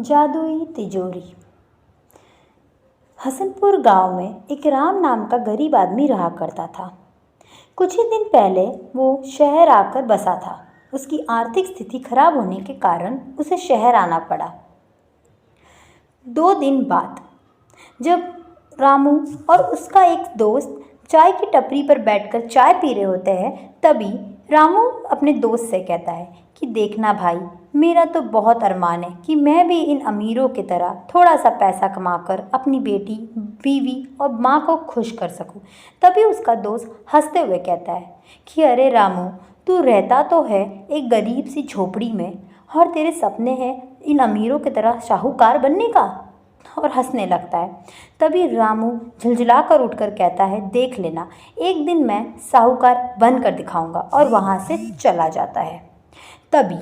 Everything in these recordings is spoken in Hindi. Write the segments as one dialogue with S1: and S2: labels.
S1: जादुई तिजोरी। हसनपुर गांव में एक राम नाम का गरीब आदमी रहा करता था। कुछ ही दिन पहले वो शहर आकर बसा था। उसकी आर्थिक स्थिति खराब होने के कारण उसे शहर आना पड़ा। 2 दिन बाद जब रामू और उसका एक दोस्त चाय की टपरी पर बैठकर चाय पी रहे होते हैं, तभी रामू अपने दोस्त से कहता है कि देखना भाई, मेरा तो बहुत अरमान है कि मैं भी इन अमीरों की तरह थोड़ा सा पैसा कमाकर अपनी बेटी, बीवी और माँ को खुश कर सकूं। तभी उसका दोस्त हंसते हुए कहता है कि अरे रामू, तू रहता तो है एक गरीब सी झोपड़ी में और तेरे सपने हैं इन अमीरों की तरह शाहूकार बनने का। और हंसने लगता है। तभी रामू झुंझला कर उठकर कहता है, देख लेना, एक दिन मैं साहूकार बनकर दिखाऊंगा, और वहाँ से चला जाता है। तभी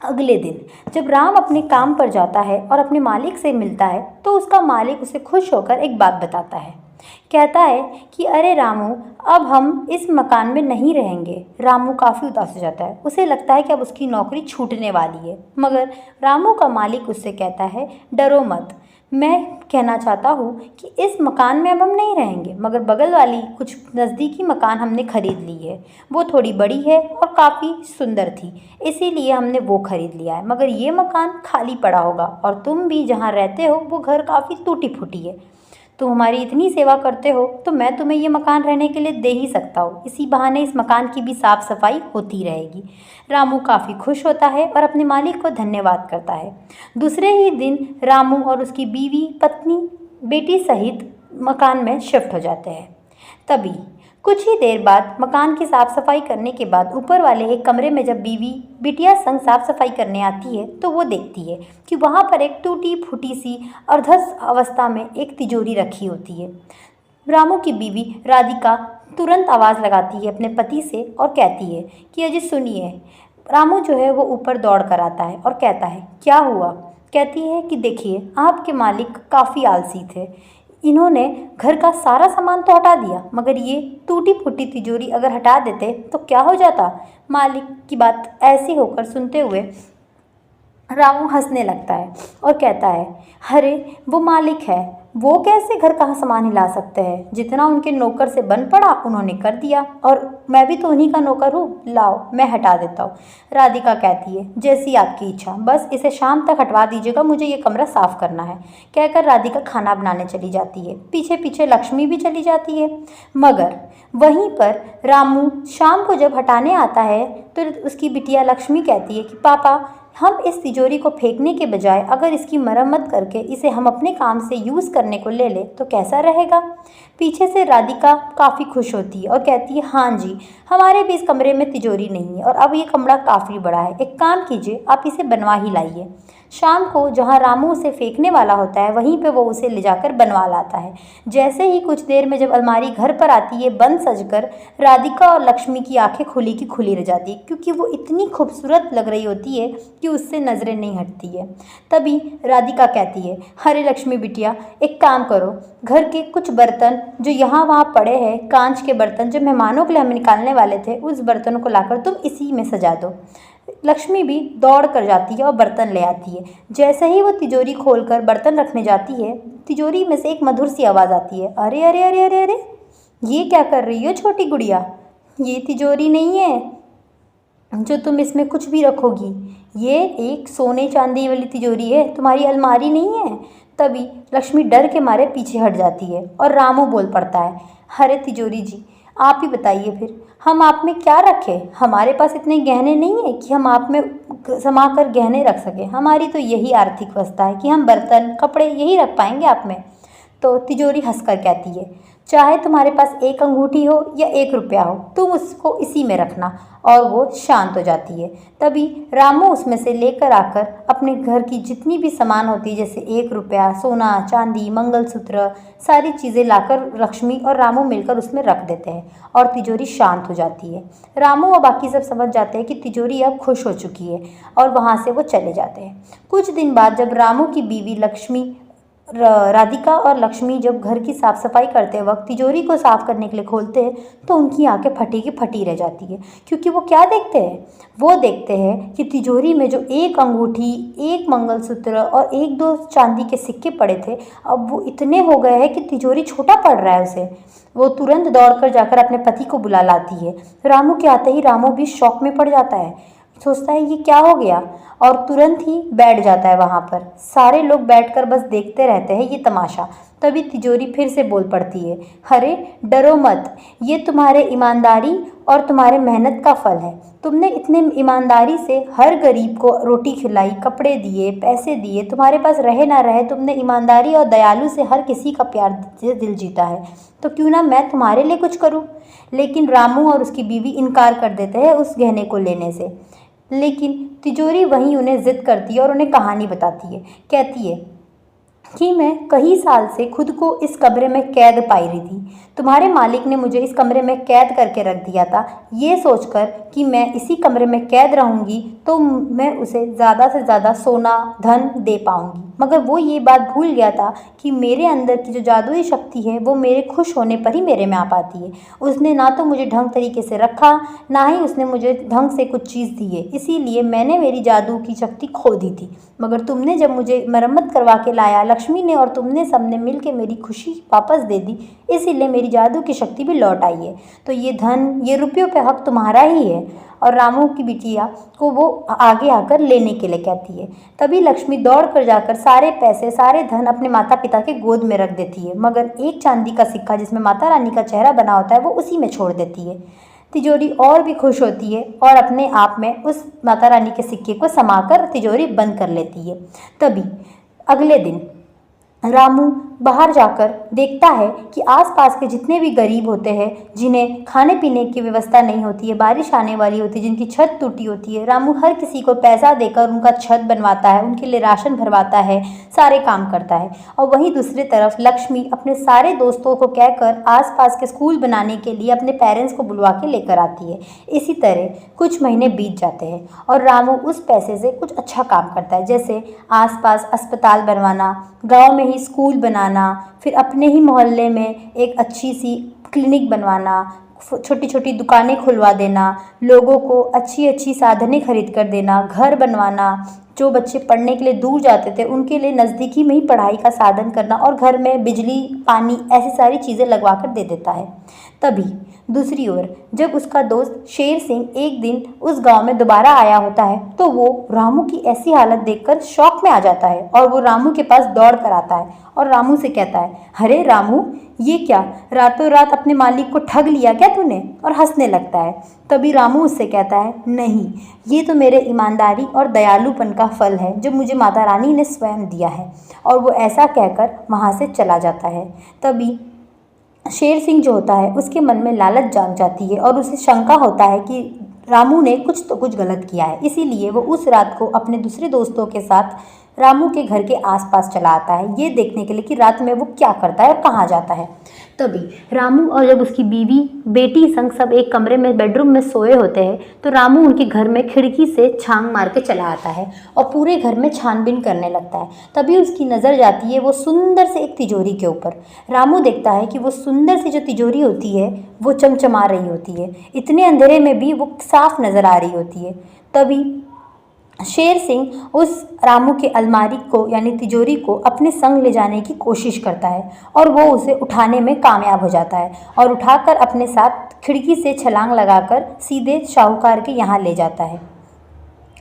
S1: अगले दिन जब राम अपने काम पर जाता है और अपने मालिक से मिलता है, तो उसका मालिक उसे खुश होकर एक बात बताता है। कहता है कि अरे रामू, अब हम इस मकान में नहीं रहेंगे। रामू काफ़ी उदास हो जाता है। उसे लगता है कि अब उसकी नौकरी छूटने वाली है। मगर रामू का मालिक उससे कहता है, डरो मत, मैं कहना चाहता हूँ कि इस मकान में अब हम नहीं रहेंगे, मगर बगल वाली कुछ नज़दीकी मकान हमने खरीद ली है। वो थोड़ी बड़ी है और काफ़ी सुंदर थी, इसीलिए हमने वो खरीद लिया है। मगर ये मकान खाली पड़ा होगा, और तुम भी जहाँ रहते हो वो घर काफ़ी टूटी फूटी है। तुम हमारी इतनी सेवा करते हो तो मैं तुम्हें ये मकान रहने के लिए दे ही सकता हूँ। इसी बहाने इस मकान की भी साफ सफाई होती रहेगी। रामू काफ़ी खुश होता है और अपने मालिक को धन्यवाद करता है। दूसरे ही दिन रामू और उसकी बीवी, पत्नी, बेटी सहित मकान में शिफ्ट हो जाते हैं। तभी कुछ ही देर बाद मकान की साफ सफाई करने के बाद ऊपर वाले एक कमरे में जब बीवी बिटिया संग साफ सफाई करने आती है, तो वो देखती है कि वहाँ पर एक टूटी फूटी सी अर्धस अवस्था में एक तिजोरी रखी होती है। रामू की बीवी राधिका तुरंत आवाज़ लगाती है अपने पति से और कहती है कि अजी सुनिए। रामू जो है वो ऊपर दौड़ कर आता है और कहता है, क्या हुआ? कहती है कि देखिए, आपके मालिक काफ़ी आलसी थे। इन्होंने घर का सारा सामान तो हटा दिया, मगर ये टूटी फूटी तिजोरी अगर हटा देते तो क्या हो जाता। मालिक की बात ऐसी होकर सुनते हुए रामू हंसने लगता है और कहता है, अरे वो मालिक है, वो कैसे घर का सामान हिला सकते हैं? जितना उनके नौकर से बन पड़ा उन्होंने कर दिया, और मैं भी तो उन्हीं का नौकर हूँ। लाओ, मैं हटा देता हूँ। राधिका कहती है, जैसी आपकी इच्छा, बस इसे शाम तक हटवा दीजिएगा, मुझे ये कमरा साफ करना है। कहकर राधिका खाना बनाने चली जाती है। पीछे पीछे लक्ष्मी भी चली जाती है। मगर वहीं पर रामू शाम को जब हटाने आता है, तो उसकी बिटिया लक्ष्मी कहती है कि पापा, हम इस तिजोरी को फेंकने के बजाय अगर इसकी मरम्मत करके इसे हम अपने काम से यूज़ करने को ले लें तो कैसा रहेगा। पीछे से राधिका काफ़ी खुश होती है और कहती है, हाँ जी, हमारे भी इस कमरे में तिजोरी नहीं है, और अब ये कमरा काफ़ी बड़ा है। एक काम कीजिए, आप इसे बनवा ही लाइए। शाम को जहाँ रामू उसे फेंकने वाला होता है, वहीं पे वो उसे ले जाकर बनवा लाता है। जैसे ही कुछ देर में जब अलमारी घर पर आती है बंद सजकर, राधिका और लक्ष्मी की आंखें खुली की खुली रह जाती है, क्योंकि वो इतनी खूबसूरत लग रही होती है कि उससे नज़रें नहीं हटती है। तभी राधिका कहती है, अरे लक्ष्मी बिटिया, एक काम करो, घर के कुछ बर्तन जो यहाँ वहाँ पड़े हैं, कांच के बर्तन जो मेहमानों के लिए हम निकालने वाले थे, उस बर्तनों को लाकर तुम इसी में सजा दो। लक्ष्मी भी दौड़ कर जाती है और बर्तन ले आती है। जैसे ही वो तिजोरी खोलकर बर्तन रखने जाती है, तिजोरी में से एक मधुर सी आवाज़ आती है, अरे अरे अरे अरे अरे, ये क्या कर रही हो छोटी गुड़िया? ये तिजोरी नहीं है जो तुम इसमें कुछ भी रखोगी, ये एक सोने चांदी वाली तिजोरी है, तुम्हारी अलमारी नहीं है। तभी लक्ष्मी डर के मारे पीछे हट जाती है और रामू बोल पड़ता है, अरे तिजोरी जी, आप ही बताइए फिर, हम आप में क्या रखें? हमारे पास इतने गहने नहीं है कि हम आप में समा कर गहने रख सकें। हमारी तो यही आर्थिक अवस्था है कि हम बर्तन, कपड़े यही रख पाएंगे आप में। तो तिजोरी हंसकर कहती है, चाहे तुम्हारे पास 1 अंगूठी हो या 1 रुपया हो, तुम उसको इसी में रखना। और वो शांत हो जाती है। तभी रामू उसमें से लेकर आकर अपने घर की जितनी भी सामान होती है, जैसे 1 रुपया, सोना चांदी, मंगलसूत्र, सारी चीज़ें लाकर लक्ष्मी और रामू मिलकर उसमें रख देते हैं, और तिजोरी शांत हो जाती है। रामू और बाकी सब समझ जाते हैं कि तिजोरी अब खुश हो चुकी है, और वहाँ से वो चले जाते हैं। कुछ दिन बाद जब रामू की बीवी लक्ष्मी राधिका और लक्ष्मी जब घर की साफ सफाई करते वक्त तिजोरी को साफ करने के लिए खोलते हैं तो उनकी आंखें फटी की फटी रह जाती है, क्योंकि वो क्या देखते हैं? वो देखते हैं कि तिजोरी में जो एक अंगूठी, एक मंगलसूत्र और एक दो चांदी के सिक्के पड़े थे, अब वो इतने हो गए हैं कि तिजोरी छोटा पड़ रहा है उसे। वो तुरंत दौड़कर जाकर अपने पति को बुला लाती है। रामू के आते ही रामू भी शॉक में पड़ जाता है, सोचता है ये क्या हो गया, और तुरंत ही बैठ जाता है वहाँ पर। सारे लोग बैठकर बस देखते रहते हैं ये तमाशा। तभी तिजोरी फिर से बोल पड़ती है, अरे डरो मत, ये तुम्हारे ईमानदारी और तुम्हारे मेहनत का फल है। तुमने इतने ईमानदारी से हर गरीब को रोटी खिलाई, कपड़े दिए, पैसे दिए, तुम्हारे पास रहे ना रहे, तुमने ईमानदारी और दयालु से हर किसी का प्यार से दिल जीता है, तो क्यों ना मैं तुम्हारे लिए कुछ करूं। लेकिन रामू और उसकी बीवी इनकार कर देते हैं उस गहने को लेने से। लेकिन तिजोरी वहीं उन्हें जिद करती है और उन्हें कहानी बताती है। कहती है कि मैं कई साल से खुद को इस कमरे में कैद पाई रही थी। तुम्हारे मालिक ने मुझे इस कमरे में कैद करके रख दिया था, ये सोचकर कि मैं इसी कमरे में कैद रहूंगी तो मैं उसे ज़्यादा से ज़्यादा सोना धन दे पाऊंगी। मगर वो ये बात भूल गया था कि मेरे अंदर की जो जादुई शक्ति है वो मेरे खुश होने पर ही मेरे में आ पाती है। उसने ना तो मुझे ढंग तरीके से रखा, ना ही उसने मुझे ढंग से कुछ चीज़ दी है, इसीलिए मैंने मेरी जादू की शक्ति खो दी थी। मगर तुमने जब मुझे मरम्मत करवा के लाया, लक्ष्मी ने और तुमने सबने मिल के मेरी खुशी वापस दे दी, इसीलिए मेरी जादू की शक्ति भी लौट आई है। तो ये धन, ये रुपयों पे हक तुम्हारा ही है। और रामू की बिटिया को वो आगे आकर लेने के लिए कहती है। तभी लक्ष्मी दौड़ कर जाकर सारे पैसे, सारे धन अपने माता पिता के गोद में रख देती है, मगर एक चांदी का सिक्का जिसमें माता रानी का चेहरा बना होता है वो उसी में छोड़ देती है। तिजोरी और भी खुश होती है और अपने आप में उस माता रानी के सिक्के को समाकर तिजोरी बंद कर लेती है। तभी अगले दिन रामू बाहर जाकर देखता है कि आसपास के जितने भी गरीब होते हैं, जिन्हें खाने पीने की व्यवस्था नहीं होती है, बारिश आने वाली होती है, जिनकी छत टूटी होती है, रामू हर किसी को पैसा देकर उनका छत बनवाता है, उनके लिए राशन भरवाता है, सारे काम करता है। और वहीं दूसरी तरफ लक्ष्मी अपने सारे दोस्तों को कहकर आसपास के स्कूल बनाने के लिए अपने पेरेंट्स को बुलवा के लेकर आती है। इसी तरह कुछ महीने बीत जाते हैं और रामू उस पैसे से कुछ अच्छा काम करता है, जैसे आसपास अस्पताल बनवाना, गाँव में ही स्कूल बनाना, फिर अपने ही मोहल्ले में एक अच्छी सी क्लिनिक बनवाना, छोटी छोटी दुकानें खुलवा देना, लोगों को अच्छी अच्छी साधनें खरीद कर देना, घर बनवाना, जो बच्चे पढ़ने के लिए दूर जाते थे उनके लिए नज़दीकी में ही पढ़ाई का साधन करना, और घर में बिजली, पानी, ऐसी सारी चीज़ें लगवा कर दे देता है। तभी दूसरी ओर जब उसका दोस्त शेर सिंह एक दिन उस गांव में दोबारा आया होता है तो वो रामू की ऐसी हालत देखकर शॉक में आ जाता है और वो रामू के पास दौड़ कर आता है और रामू से कहता है, अरे रामू, ये क्या, रातों रात अपने मालिक को ठग लिया क्या तूने? और हंसने लगता है। तभी रामू उससे कहता है, नहीं, ये तो मेरे ईमानदारी और दयालुपन का फल है जो मुझे माता रानी ने स्वयं दिया है। और वो ऐसा कहकर वहाँ से चला जाता है। तभी शेर सिंह जो होता है उसके मन में लालच जाग जाती है और उसे शंका होता है कि रामू ने कुछ तो कुछ गलत किया है, इसीलिए वो उस रात को अपने दूसरे दोस्तों के साथ रामू के घर के आसपास चला आता है, ये देखने के लिए कि रात में वो क्या करता है और कहाँ जाता है। तभी रामू और जब उसकी बीवी बेटी संग सब एक कमरे में बेडरूम में सोए होते हैं तो रामू उनके घर में खिड़की से छांग मार के चला आता है और पूरे घर में छानबीन करने लगता है। तभी उसकी नज़र जाती है वो सुंदर से एक तिजोरी के ऊपर। रामू देखता है कि वो सुंदर सी जो तिजोरी होती है वो चमचमा रही होती है, इतने अंधेरे में भी वो साफ नज़र आ रही होती है। तभी शेर सिंह उस रामू के अलमारी को यानी तिजोरी को अपने संग ले जाने की कोशिश करता है और वो उसे उठाने में कामयाब हो जाता है और उठाकर अपने साथ खिड़की से छलांग लगाकर सीधे शाहूकार के यहाँ ले जाता है।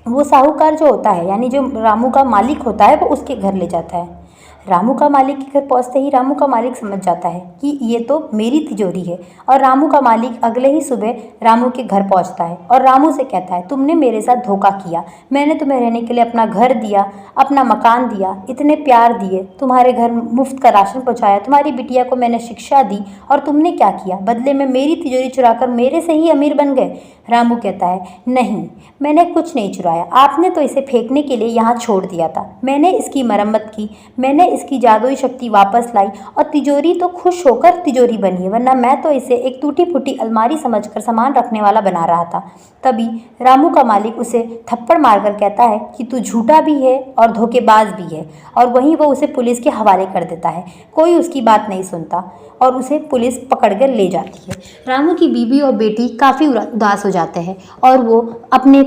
S1: वो साहूकार जो होता है यानी जो रामू का मालिक होता है वो उसके घर ले जाता है। रामू का मालिक के घर पहुंचते ही रामू का मालिक समझ जाता है कि ये तो मेरी तिजोरी है और रामू का मालिक अगले ही सुबह रामू के घर पहुंचता है और रामू से कहता है, तुमने मेरे साथ धोखा किया, मैंने तुम्हें रहने के लिए अपना घर दिया, अपना मकान दिया, इतने प्यार दिए, तुम्हारे घर मुफ्त का राशन पहुँचाया, तुम्हारी बिटिया को मैंने शिक्षा दी और तुमने क्या किया, बदले में मेरी तिजोरी चुराकर मेरे से ही अमीर बन गए। रामू कहता है, नहीं, मैंने कुछ नहीं चुराया, आपने तो इसे फेंकने के लिए यहाँ छोड़ दिया था। मैंने इसकी मरम्मत की, मैंने इसकी जादुई शक्ति वापस लाई और तिजोरी तो खुश होकर तिजोरी बनी है, वरना मैं तो इसे एक टूटी फूटी अलमारी समझकर सामान रखने वाला बना रहा था। तभी रामू का मालिक उसे थप्पड़ मारकर कहता है कि तू झूठा भी है और धोखेबाज भी है, और वहीं वो उसे पुलिस के हवाले कर देता है। कोई उसकी बात नहीं सुनता और उसे पुलिस पकड़कर ले जाती है। रामू की बीवी और बेटी काफ़ी उदास हो जाते हैं और वो अपने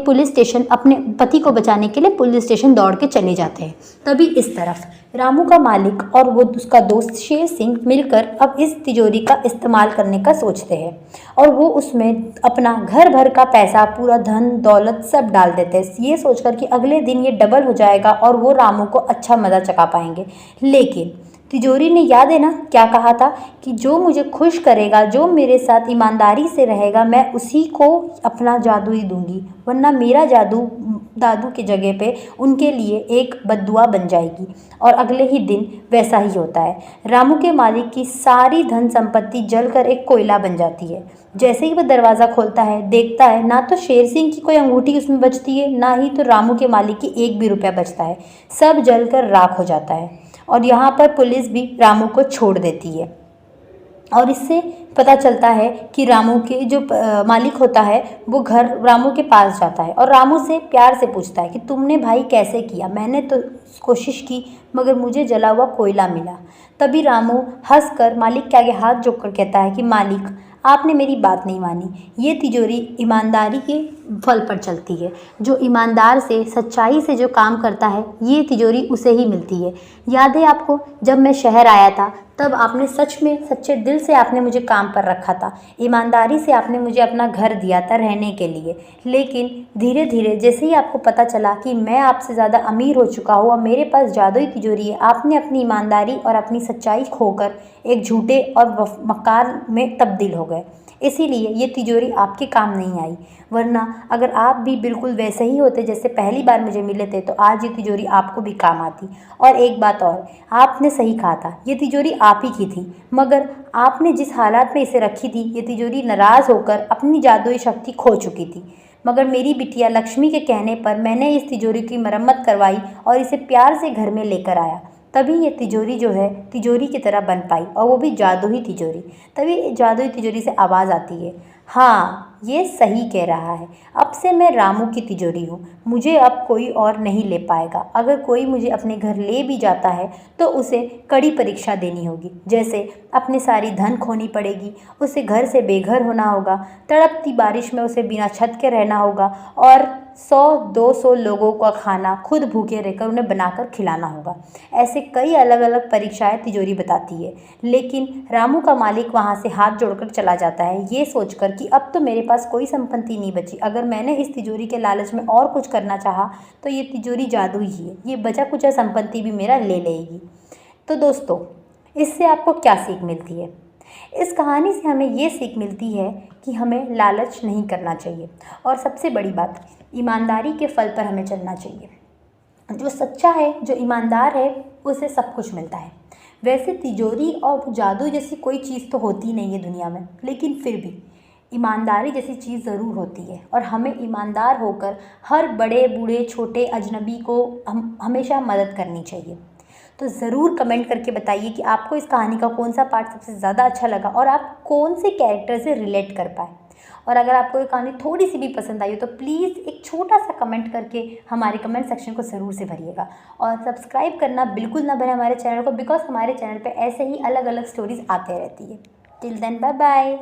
S1: पति को बचाने के लिए पुलिस स्टेशन दौड़ के चले जाते हैं। तभी इस तरफ रामू का मालिक और वो उसका दोस्त शेर सिंह मिलकर अब इस तिजोरी का इस्तेमाल करने का सोचते हैं और वो उसमें अपना घर भर का पैसा, पूरा धन दौलत सब डाल देते हैं, ये सोचकर कि अगले दिन ये डबल हो जाएगा और वो रामू को अच्छा मज़ा चखा पाएंगे। लेकिन तिजोरी ने, याद है ना क्या कहा था, कि जो मुझे खुश करेगा, जो मेरे साथ ईमानदारी से रहेगा, मैं उसी को अपना जादू ही दूंगी, वरना मेरा जादू दादू की जगह पे उनके लिए एक बद्दुआ बन जाएगी। और अगले ही दिन वैसा ही होता है। रामू के मालिक की सारी धन संपत्ति जलकर एक कोयला बन जाती है। जैसे ही वह दरवाज़ा खोलता है, देखता है ना तो शेर सिंह की कोई अंगूठी उसमें बचती है, ना ही तो रामू के मालिक की एक भी रुपया बचता है। सब जलकर राख हो जाता है और यहाँ पर पुलिस भी रामू को छोड़ देती है। और इससे पता चलता है कि रामू के जो मालिक होता है वो घर रामू के पास जाता है और रामू से प्यार से पूछता है कि तुमने भाई कैसे किया, मैंने तो कोशिश की मगर मुझे जला हुआ कोयला मिला। तभी रामू हंसकर मालिक के आगे हाथ जोड़कर कहता है कि मालिक, आपने मेरी बात नहीं मानी। ये तिजोरी ईमानदारी के फल पर चलती है। जो ईमानदार से, सच्चाई से जो काम करता है, ये तिजोरी उसे ही मिलती है। याद है आपको, जब मैं शहर आया था तब आपने सच में सच्चे दिल से आपने मुझे काम पर रखा था, ईमानदारी से आपने मुझे अपना घर दिया था रहने के लिए। लेकिन धीरे धीरे जैसे ही आपको पता चला कि मैं आपसे ज़्यादा अमीर हो चुका हूँ और मेरे पास जादुई तिजोरी है, आपने अपनी ईमानदारी और अपनी सच्चाई खोकर एक झूठे और मक्कार में तब्दील हो गए। इसीलिए ये तिजोरी आपके काम नहीं आई, वरना अगर आप भी बिल्कुल वैसे ही होते जैसे पहली बार मुझे मिले थे तो आज ये तिजोरी आपको भी काम आती। और एक बात और, आपने सही कहा था, ये तिजोरी आप ही की थी, मगर आपने जिस हालात में इसे रखी थी, ये तिजोरी नाराज़ होकर अपनी जादुई शक्ति खो चुकी थी। मगर मेरी बिटिया लक्ष्मी के कहने पर मैंने इस तिजोरी की मरम्मत करवाई और इसे प्यार से घर में लेकर आया। तभी ये तिजोरी जो है तिजोरी की तरह बन पाई, और वो भी जादुई तिजोरी। तभी जादुई तिजोरी से आवाज़ आती है, हाँ ये सही कह रहा है, अब से मैं रामू की तिजोरी हूँ, मुझे अब कोई और नहीं ले पाएगा। अगर कोई मुझे अपने घर ले भी जाता है तो उसे कड़ी परीक्षा देनी होगी, जैसे अपनी सारी धन खोनी पड़ेगी, उसे घर से बेघर होना होगा, तड़पती बारिश में उसे बिना छत के रहना होगा और 100-200 लोगों का खाना खुद भूखे रहकर उन्हें बनाकर खिलाना होगा। ऐसे कई अलग अलग परीक्षाएं तिजोरी बताती है। लेकिन रामू का मालिक वहाँ से हाथ जोड़कर चला जाता है, ये सोचकर कि अब तो मेरे पास कोई संपत्ति नहीं बची। अगर मैंने इस तिजोरी के लालच में और कुछ करना चाहा तो ये तिजोरी जादू ही है, ये बचा कुचा संपत्ति भी मेरा ले लेगी। तो दोस्तों, इससे आपको क्या सीख मिलती है? इस कहानी से हमें ये सीख मिलती है कि हमें लालच नहीं करना चाहिए, और सबसे बड़ी बात, ईमानदारी के फल पर हमें चलना चाहिए। जो सच्चा है, जो ईमानदार है, उसे सब कुछ मिलता है। वैसे तिजोरी और जादू जैसी कोई चीज़ तो होती नहीं है दुनिया में, लेकिन फिर भी ईमानदारी जैसी चीज़ ज़रूर होती है, और हमें ईमानदार होकर हर बड़े बूढ़े छोटे अजनबी को हमेशा मदद करनी चाहिए। तो ज़रूर कमेंट करके बताइए कि आपको इस कहानी का कौन सा पार्ट सबसे ज़्यादा अच्छा लगा और आप कौन से कैरेक्टर से रिलेट कर पाए। और अगर आपको ये कहानी थोड़ी सी भी पसंद आई हो तो प्लीज़ एक छोटा सा कमेंट करके हमारे कमेंट सेक्शन को ज़रूर से भरिएगा, और सब्सक्राइब करना बिल्कुल ना भूलें हमारे चैनल को, बिकॉज हमारे चैनल पे ऐसे ही अलग अलग स्टोरीज़ आते रहती है। Till then, bye bye.